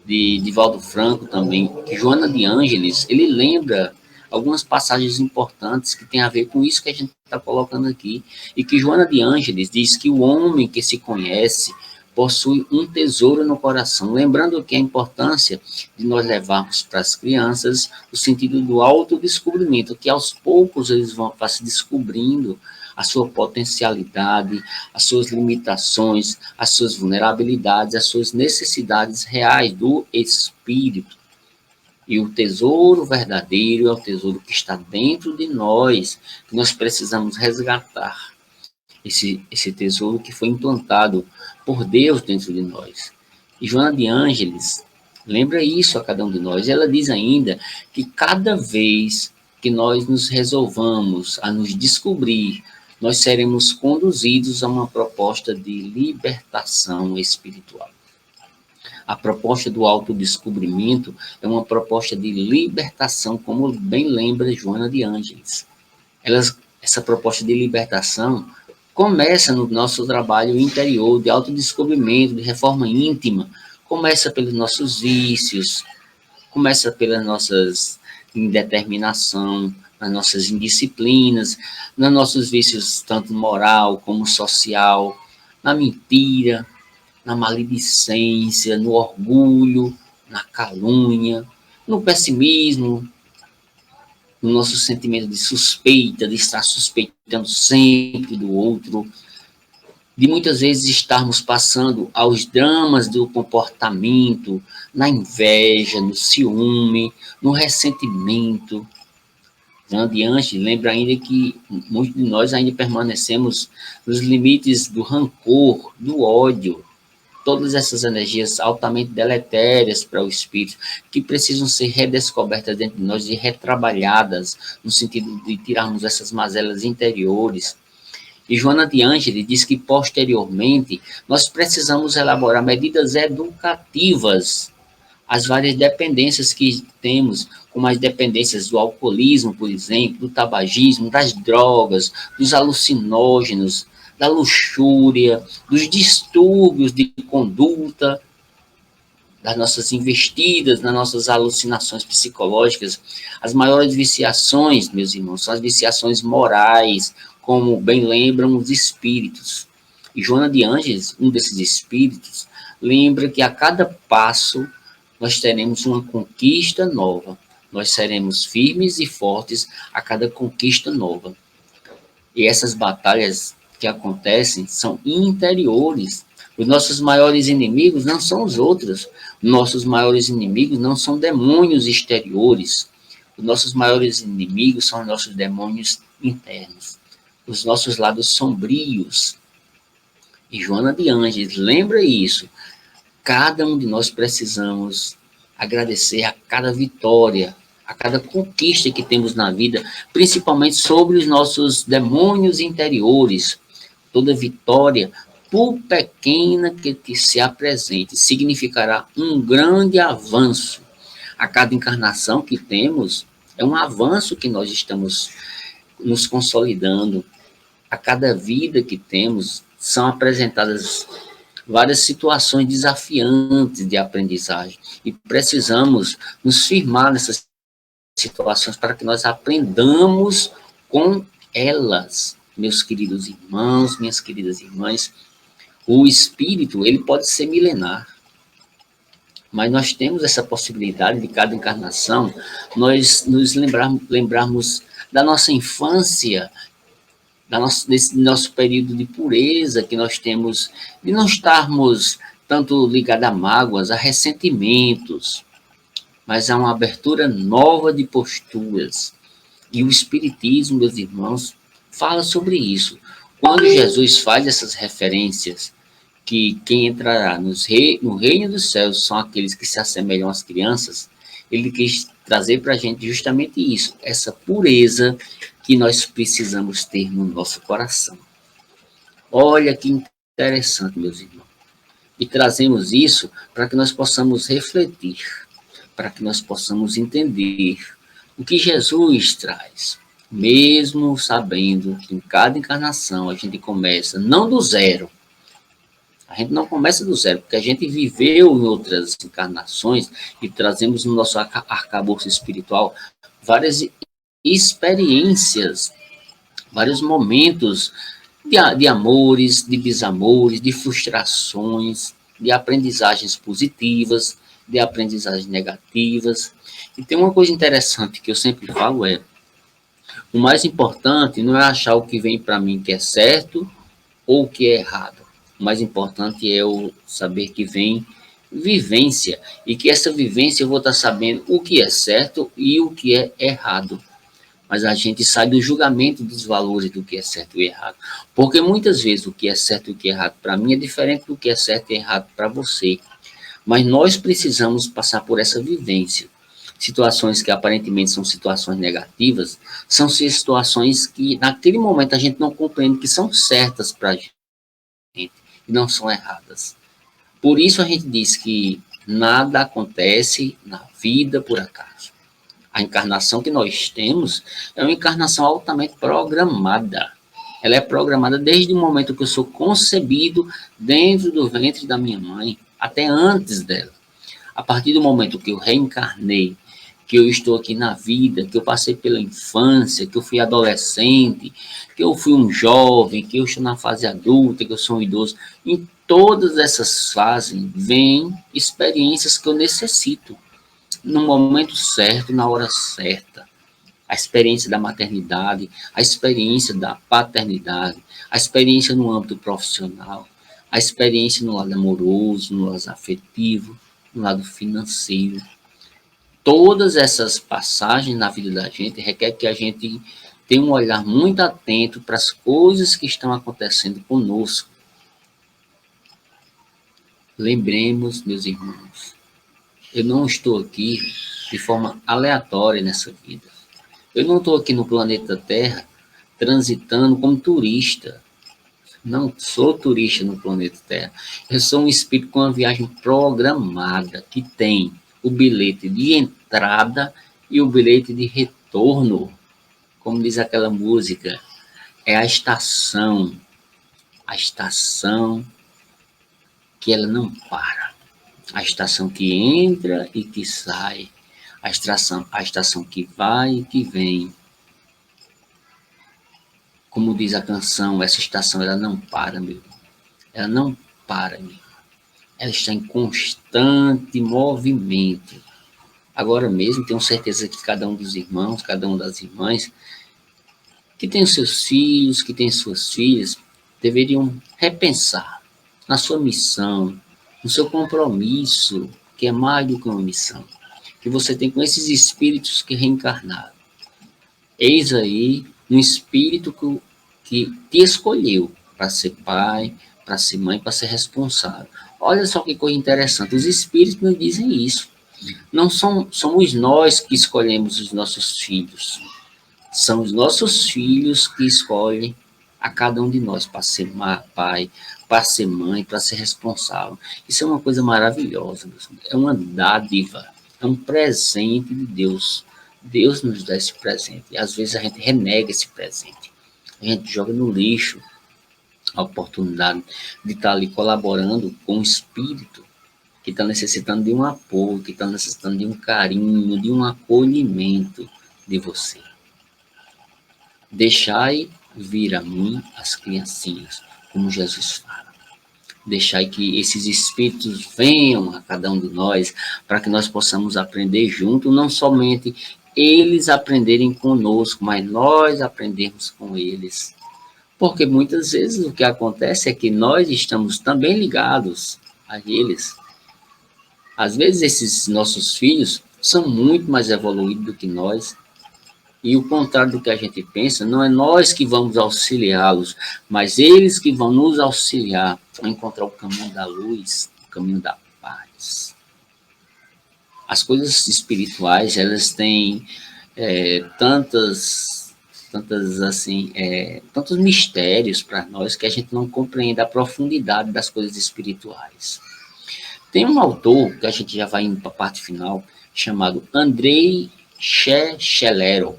de Divaldo Franco também, que Joana de Ângeles, ele lembra algumas passagens importantes que tem a ver com isso que a gente está colocando aqui, e que Joana de Ângeles diz que o homem que se conhece possui um tesouro no coração, lembrando que a importância de nós levarmos para as crianças o sentido do autodescobrimento, que aos poucos eles vão se descobrindo a sua potencialidade, as suas limitações, as suas vulnerabilidades, as suas necessidades reais do espírito. E o tesouro verdadeiro é o tesouro que está dentro de nós, que nós precisamos resgatar. Esse tesouro que foi implantado por Deus dentro de nós. E Joana de Ângeles lembra isso a cada um de nós. Ela diz ainda que cada vez que nós nos resolvamos a nos descobrir, nós seremos conduzidos a uma proposta de libertação espiritual. A proposta do autodescobrimento é uma proposta de libertação, como bem lembra Joana de Ângeles. Essa proposta de libertação começa no nosso trabalho interior de autodescobrimento, de reforma íntima, começa pelos nossos vícios, começa pelas nossas indeterminação, nas nossas indisciplinas, nos nossos vícios tanto moral como social, na mentira, na maledicência, no orgulho, na calúnia, no pessimismo, no nosso sentimento de suspeita, de estar suspeitando sempre do outro. de muitas vezes estarmos passando aos dramas do comportamento, na inveja, no ciúme, no ressentimento. Diante, lembra ainda que muitos de nós ainda permanecemos nos limites do rancor, do ódio, todas essas energias altamente deletérias para o espírito, que precisam ser redescobertas dentro de nós e retrabalhadas, no sentido de tirarmos essas mazelas interiores. E Joana de Ângeles diz que, posteriormente, nós precisamos elaborar medidas educativas às várias dependências que temos, como as dependências do alcoolismo, por exemplo, do tabagismo, das drogas, dos alucinógenos, da luxúria, dos distúrbios de conduta, das nossas investidas, das nossas alucinações psicológicas. As maiores viciações, meus irmãos, são as viciações morais, como bem lembram os espíritos. E Joana de Ângeles, um desses espíritos, lembra que a cada passo nós teremos uma conquista nova. Nós seremos firmes e fortes a cada conquista nova. E essas batalhas que acontecem são interiores. Os nossos maiores inimigos não são os outros. Nossos maiores inimigos não são demônios exteriores. Os nossos maiores inimigos são os nossos demônios internos, os nossos lados sombrios. E Joana de Ângeles lembra isso. Cada um de nós precisamos agradecer a cada vitória, a cada conquista que temos na vida, principalmente sobre os nossos demônios interiores. Toda vitória, por pequena que se apresente, significará um grande avanço. A cada encarnação que temos, é um avanço que nós estamos nos consolidando. A cada vida que temos, são apresentadas várias situações desafiantes de aprendizagem. E precisamos nos firmar nessas situações para que nós aprendamos com elas. Meus queridos irmãos, minhas queridas irmãs, o espírito, ele pode ser milenar, mas nós temos essa possibilidade de cada encarnação, nós nos lembrarmos da nossa infância, desse nosso período de pureza que nós temos, de não estarmos tanto ligados a mágoas, a ressentimentos, mas a uma abertura nova de posturas. E o Espiritismo, meus irmãos, fala sobre isso. Quando Jesus faz essas referências, que quem entrará no reino dos céus são aqueles que se assemelham às crianças, ele quis trazer para a gente justamente isso, essa pureza que nós precisamos ter no nosso coração. Olha que interessante, meus irmãos. E trazemos isso para que nós possamos refletir, para que nós possamos entender o que Jesus traz. Mesmo sabendo que em cada encarnação a gente começa não do zero. A gente não começa do zero, porque a gente viveu em outras encarnações e trazemos no nosso arcabouço espiritual várias experiências, vários momentos de amores, de desamores, de frustrações, de aprendizagens positivas, de aprendizagens negativas. E tem uma coisa interessante que eu sempre falo o mais importante não é achar o que vem para mim que é certo ou o que é errado. O mais importante é eu saber que vem vivência e que essa vivência eu vou estar sabendo o que é certo e o que é errado. Mas a gente sai do julgamento dos valores do que é certo e errado. Porque muitas vezes o que é certo e o que é errado para mim é diferente do que é certo e errado para você. Mas nós precisamos passar por essa vivência. Situações que aparentemente são situações negativas, são situações que naquele momento a gente não compreende que são certas para a gente e não são erradas. Por isso a gente diz que nada acontece na vida por acaso. A encarnação que nós temos é uma encarnação altamente programada. Ela é programada desde o momento que eu sou concebido dentro do ventre da minha mãe, até antes dela. A partir do momento que eu reencarnei, que eu estou aqui na vida, que eu passei pela infância, que eu fui adolescente, que eu fui um jovem, que eu estou na fase adulta, que eu sou um idoso. Em todas essas fases, vêm experiências que eu necessito, no momento certo, na hora certa. A experiência da maternidade, a experiência da paternidade, a experiência no âmbito profissional, a experiência no lado amoroso, no lado afetivo, no lado financeiro. Todas essas passagens na vida da gente requer que a gente tenha um olhar muito atento para as coisas que estão acontecendo conosco. Lembremos, meus irmãos, eu não estou aqui de forma aleatória nessa vida. Eu não estou aqui no planeta Terra transitando como turista. Não sou turista no planeta Terra. Eu sou um espírito com uma viagem programada, que tem o bilhete de entrada e o bilhete de retorno. Como diz aquela música, é a estação que ela não para. A estação que entra e que sai. A estação que vai e que vem. Como diz a canção, essa estação ela não para, meu irmão. Ela não para, meu irmão. Ela está em constante movimento. Agora mesmo, tenho certeza que cada um dos irmãos, cada uma das irmãs, que tem os seus filhos, que tem suas filhas, deveriam repensar na sua missão, no seu compromisso, que é mais do que uma missão, que você tem com esses espíritos que reencarnaram. Eis aí um espírito que te escolheu para ser pai, para ser mãe, para ser responsável. Olha só que coisa interessante, os espíritos nos dizem isso. Não somos nós que escolhemos os nossos filhos. São os nossos filhos que escolhem a cada um de nós para ser pai, para ser mãe, para ser responsável. Isso é uma coisa maravilhosa, é uma dádiva, é um presente de Deus. Deus nos dá esse presente e às vezes a gente renega esse presente. A gente joga no lixo a oportunidade de estar ali colaborando com o espírito que está necessitando de um apoio, que está necessitando de um carinho, de um acolhimento de você. Deixai vir a mim as criancinhas, como Jesus fala. Deixai que esses espíritos venham a cada um de nós, para que nós possamos aprender junto, não somente eles aprenderem conosco, mas nós aprendermos com eles. Porque muitas vezes o que acontece é que nós estamos também ligados a eles. Às vezes esses nossos filhos são muito mais evoluídos do que nós. E o contrário do que a gente pensa, não é nós que vamos auxiliá-los, mas eles que vão nos auxiliar a encontrar o caminho da luz, o caminho da paz. As coisas espirituais, elas têm tantos mistérios para nós que a gente não compreende a profundidade das coisas espirituais. Tem um autor, que a gente já vai indo para a parte final, chamado Andrei Chechelero,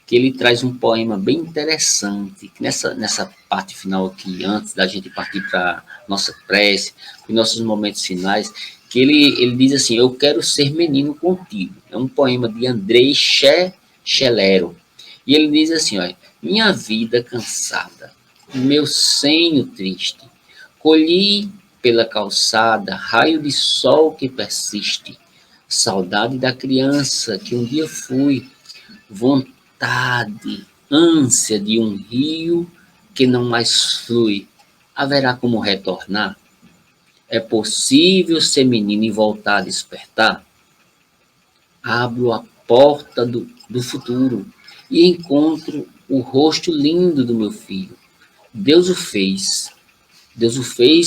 que ele traz um poema bem interessante, que nessa parte final aqui, antes da gente partir para nossa prece, para nossos momentos finais, que ele diz assim, eu quero ser menino contigo. É um poema de Andrei Chechelero. E ele diz assim, olha, minha vida cansada, meu senho triste, colhi pela calçada raio de sol que persiste, saudade da criança que um dia fui, vontade, ânsia de um rio que não mais flui, haverá como retornar? É possível ser menino e voltar a despertar? Abro a porta do futuro e encontro o rosto lindo do meu filho. Deus o fez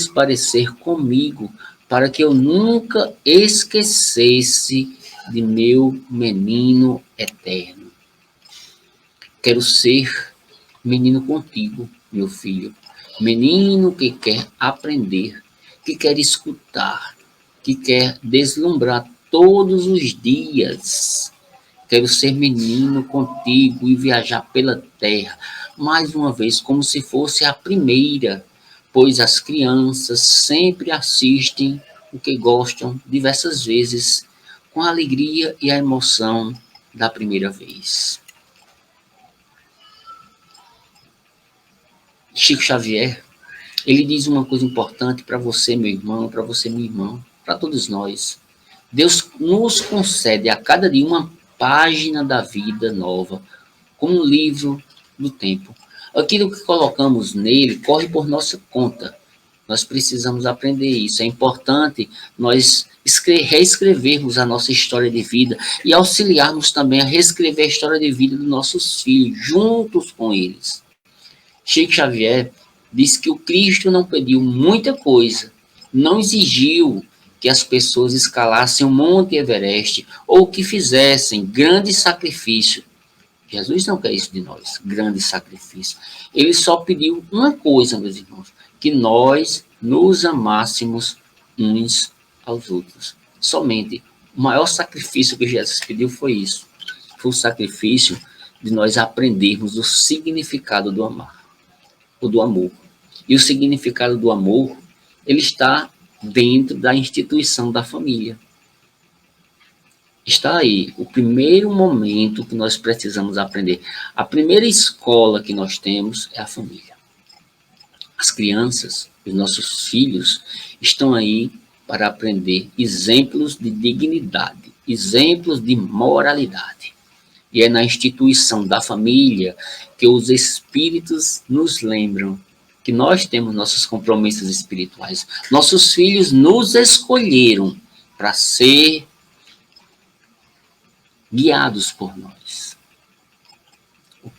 parecer comigo, para que eu nunca esquecesse de meu menino eterno. Quero ser menino contigo, meu filho, menino que quer aprender, que quer escutar, que quer deslumbrar todos os dias. Quero ser menino contigo e viajar pela terra, mais uma vez, como se fosse a primeira, pois as crianças sempre assistem o que gostam diversas vezes, com a alegria e a emoção da primeira vez. Chico Xavier, ele diz uma coisa importante para você, meu irmão, para você, minha irmã, para todos nós. Deus nos concede a cada dia uma página da vida nova, como um livro do tempo. Aquilo que colocamos nele corre por nossa conta. Nós precisamos aprender isso. É importante nós reescrevermos a nossa história de vida e auxiliarmos também a reescrever a história de vida dos nossos filhos, juntos com eles. Chico Xavier disse que o Cristo não pediu muita coisa, não exigiu que as pessoas escalassem o Monte Everest ou que fizessem grande sacrifício. Jesus não quer isso de nós, grande sacrifício. Ele só pediu uma coisa, meus irmãos, que nós nos amássemos uns aos outros. Somente. O maior sacrifício que Jesus pediu foi isso. Foi o sacrifício de nós aprendermos o significado do amar, ou do amor. E o significado do amor, ele está dentro da instituição da família. Está aí o primeiro momento que nós precisamos aprender. A primeira escola que nós temos é a família. As crianças, os nossos filhos, estão aí para aprender exemplos de dignidade, exemplos de moralidade. E é na instituição da família que os espíritos nos lembram que nós temos nossos compromissos espirituais. Nossos filhos nos escolheram para ser guiados por nós,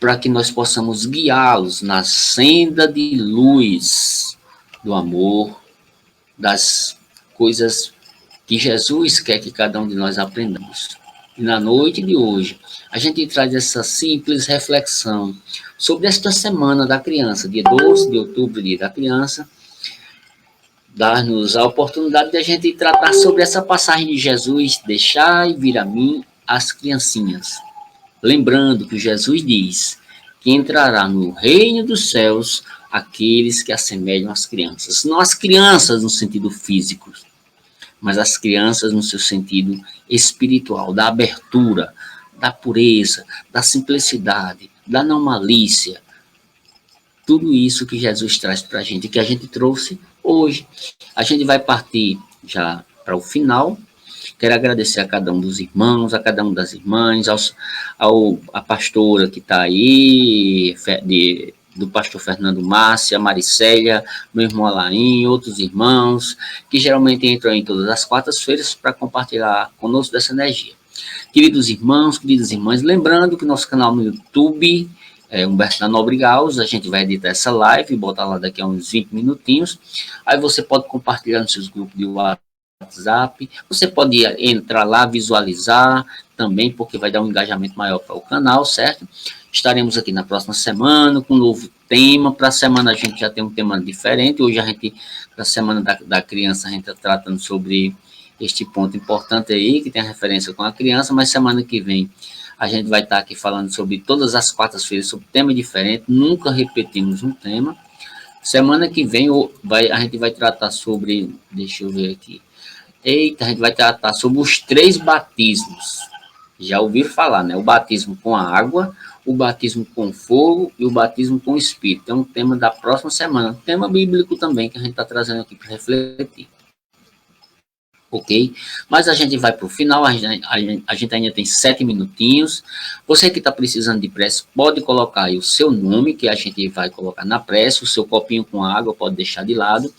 para que nós possamos guiá-los na senda de luz do amor, das coisas que Jesus quer que cada um de nós aprendamos. E na noite de hoje, a gente traz essa simples reflexão sobre esta semana da criança, dia 12 de outubro, dia da criança, dar-nos a oportunidade de a gente tratar sobre essa passagem de Jesus, deixai vir a mim as criancinhas. Lembrando que Jesus diz que entrará no reino dos céus aqueles que assemelham às crianças. Não as crianças no sentido físico, mas as crianças no seu sentido espiritual, da abertura, da pureza, da simplicidade, da não malícia. Tudo isso que Jesus traz para a gente, que a gente trouxe hoje. A gente vai partir já para o final. Quero agradecer a cada um dos irmãos, a cada uma das irmãs, a pastora que está aí, do pastor Fernando Márcia, Maricélia, meu irmão Alain, outros irmãos, que geralmente entram em todas as quartas-feiras para compartilhar conosco dessa energia. Queridos irmãos, queridas irmãs, lembrando que nosso canal no YouTube é Humberto da Nobre Gaus, a gente vai editar essa live e botar lá daqui a uns 20 minutinhos. Aí você pode compartilhar nos seus grupos de WhatsApp, você pode entrar lá, visualizar também, porque vai dar um engajamento maior para o canal, certo? Estaremos aqui na próxima semana com um novo tema. Para a semana a gente já tem um tema diferente. Hoje a gente, para a semana da criança, a gente está tratando sobre este ponto importante aí, que tem a referência com a criança, mas semana que vem a gente vai estar aqui falando sobre todas as quartas-feiras, sobre tema diferente, nunca repetimos um tema. Semana que vem a gente vai tratar sobre, deixa eu ver aqui, a gente vai tratar sobre os 3 batismos. Já ouviram falar, né? O batismo com a água, o batismo com fogo e o batismo com o Espírito. É um tema da próxima semana, um tema bíblico também que a gente está trazendo aqui para refletir. Ok? Mas a gente vai para o final, a gente ainda tem 7 minutinhos. Você que está precisando de prece, pode colocar aí o seu nome, que a gente vai colocar na prece, o seu copinho com água, pode deixar de lado.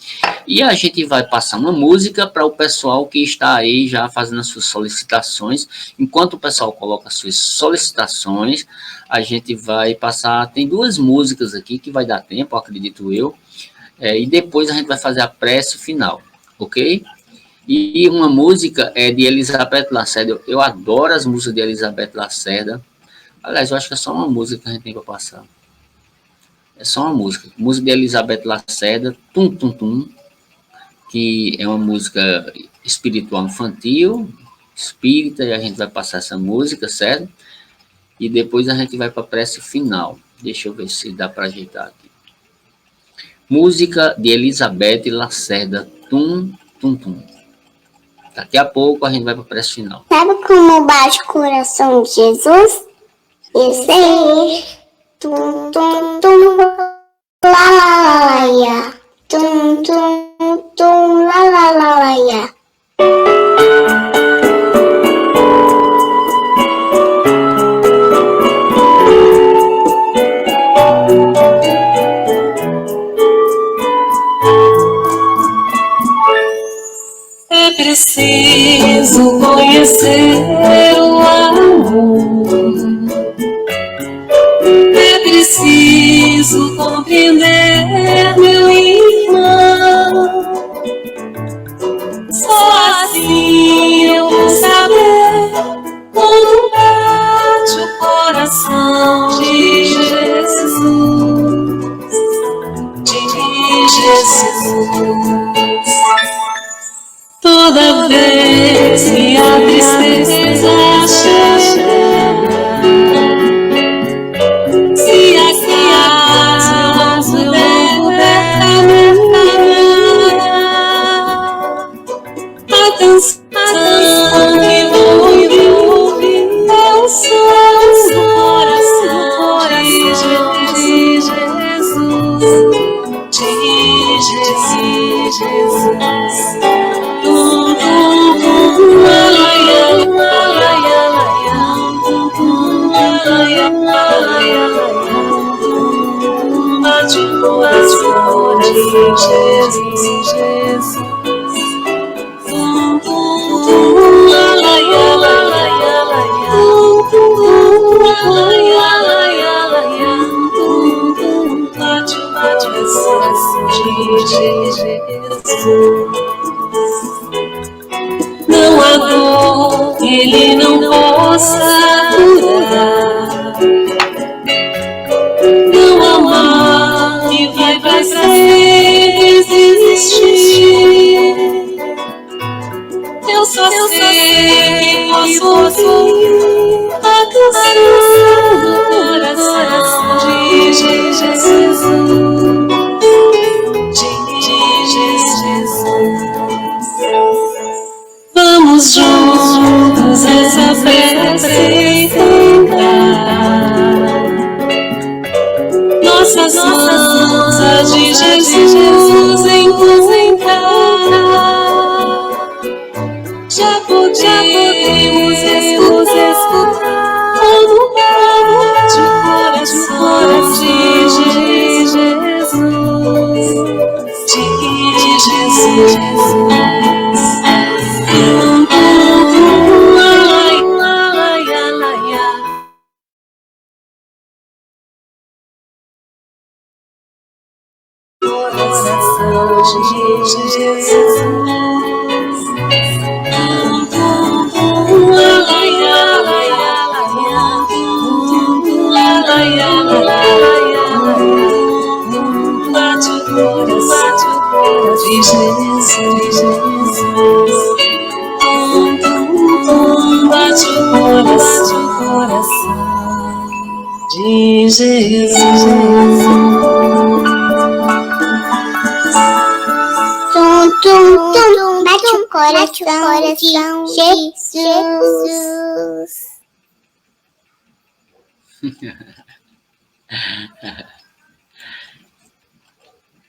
E a gente vai passar uma música para o pessoal que está aí já fazendo as suas solicitações. Enquanto o pessoal coloca as suas solicitações, a gente vai passar, tem 2 músicas aqui que vai dar tempo, acredito eu. E depois a gente vai fazer a prece final, ok? E uma música é de Elizabeth Lacerda. Eu adoro as músicas de Elizabeth Lacerda. Aliás, eu acho que é só uma música que a gente tem para passar. É só uma música. Música de Elizabeth Lacerda, Tum Tum Tum, que é uma música espiritual infantil, espírita, e a gente vai passar essa música, certo? E depois a gente vai para a prece final. Deixa eu ver se dá para ajeitar aqui. Música de Elizabeth Lacerda, Tum Tum Tum. Daqui a pouco a gente vai para a prece final. Sabe como bate o coração de Jesus? Isso aí. Tum, tum, tum, lá, lá, lá, lá, ia. Tum, tum, tum, lá, lá, lá, lá, ia. preciso conhecer o amor. É preciso compreender meu irmão. Só assim eu vou saber como bate o coração de Jesus. De Jesus. Toda vez que a tristeza chega, se acaso eu não puder caminhar, a canção que vou ouvir é o som do coração de Jesus, de Jesus. Bate o coração de Jesus. Bate o coração de Jesus. Não há dor que Ele não possa curar. Não há mal que vai pra sempre existir. Eu só sei que posso ouvir a canção do coração de Jesus. De Jesus. Vamos juntos essa prece cantar. Nossas mãos a de Jesus encontrar. Já podemos escutar como bate o coração de Jesus. De Jesus. De Jesus. Tum, tum, tum, bate o coração de Jesus.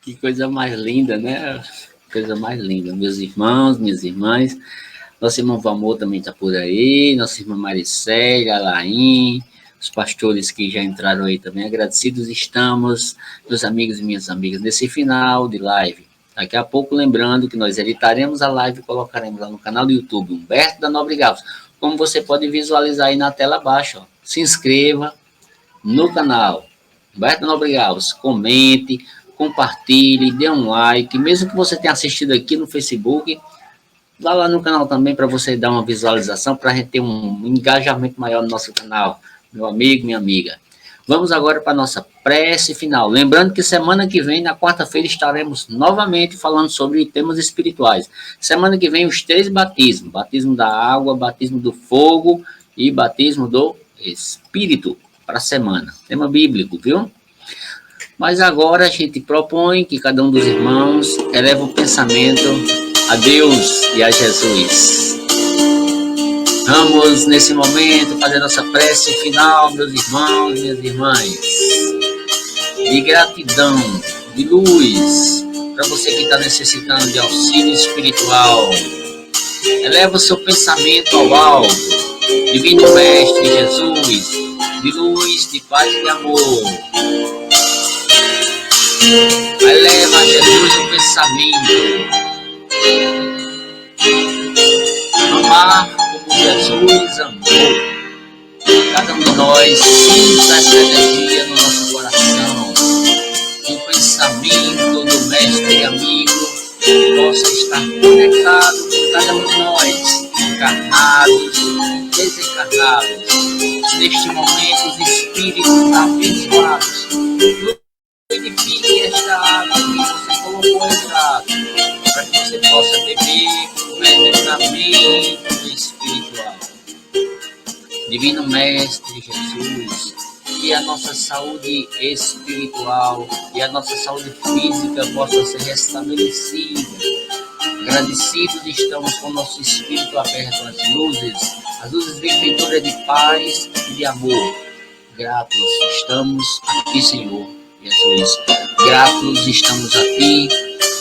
Que coisa mais linda, né? Coisa mais linda. Meus irmãos, minhas irmãs, nosso irmão Valmor também está por aí, nossa irmã Maricélia, Alain, os pastores que já entraram aí também, agradecidos estamos, meus amigos e minhas amigas, nesse final de live. Daqui a pouco, lembrando que nós editaremos a live e colocaremos lá no canal do YouTube, Humberto da Nobre Gauss. Como você pode visualizar aí na tela abaixo, ó. Se inscreva no canal Humberto da Nobre Gauss, comente, compartilhe, dê um like, mesmo que você tenha assistido aqui no Facebook, vá lá no canal também para você dar uma visualização, para a gente ter um engajamento maior no nosso canal, meu amigo, minha amiga. Vamos agora para a nossa prece final. Lembrando que semana que vem, na quarta-feira, estaremos novamente falando sobre temas espirituais. Semana que vem, os 3 batismos. Batismo da água, batismo do fogo e batismo do Espírito para a semana. Tema bíblico, viu? Mas agora a gente propõe que cada um dos irmãos eleve o pensamento a Deus e a Jesus. Vamos, nesse momento, fazer nossa prece final, meus irmãos e minhas irmãs. De gratidão, de luz, para você que está necessitando de auxílio espiritual. Eleva o seu pensamento ao alto. Divino Mestre Jesus, de luz, de paz e de amor. Eleva a Jesus o pensamento. Jesus amor. Cada um de nós sinta essa energia no nosso coração. Que o pensamento do mestre e amigo possa estar conectado com cada um de nós, encarnados, desencarnados. Neste momento, os espíritos abençoados fluidifiquem esta água que você colocou em prato, para que você possa beber o medicamento espiritual. Divino Mestre Jesus, que a nossa saúde espiritual e a nossa saúde física possa ser restabelecida. Agradecidos estamos com o nosso espírito aberto às luzes benfeitoras de paz e de amor. Gratos estamos aqui, Senhor Jesus. Gratos estamos aqui,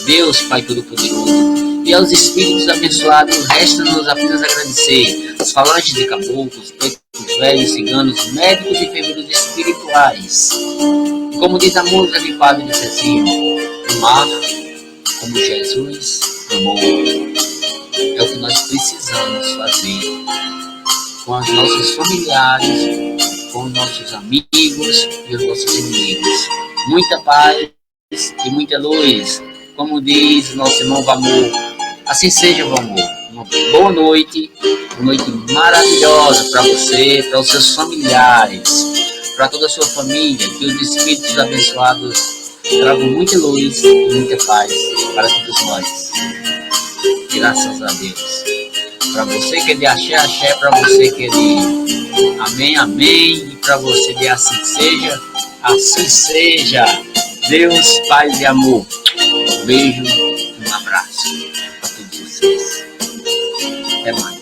Deus Pai Todo-Poderoso. E aos espíritos abençoados, resta-nos apenas agradecer. As falanges de caboclos, pretos, velhos, ciganos, médicos e enfermeiros espirituais. Como diz a música de Padre de Cezinha, amar como Jesus amou. É o que nós precisamos fazer com os nossos familiares, com os nossos amigos e os nossos inimigos. Muita paz e muita luz, como diz nosso irmão Vamor. Assim seja, Vamor. Uma boa noite maravilhosa para você, para os seus familiares, para toda a sua família. Que os espíritos abençoados tragam muita luz e muita paz para todos nós. Graças a Deus. Para você que é de axé, axé. Para você que é de amém, amém. E para você de assim seja, assim seja. Deus, Pai de amor. Um beijo, um abraço para todos vocês. Até mais.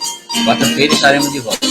Quarta-feira estaremos de volta.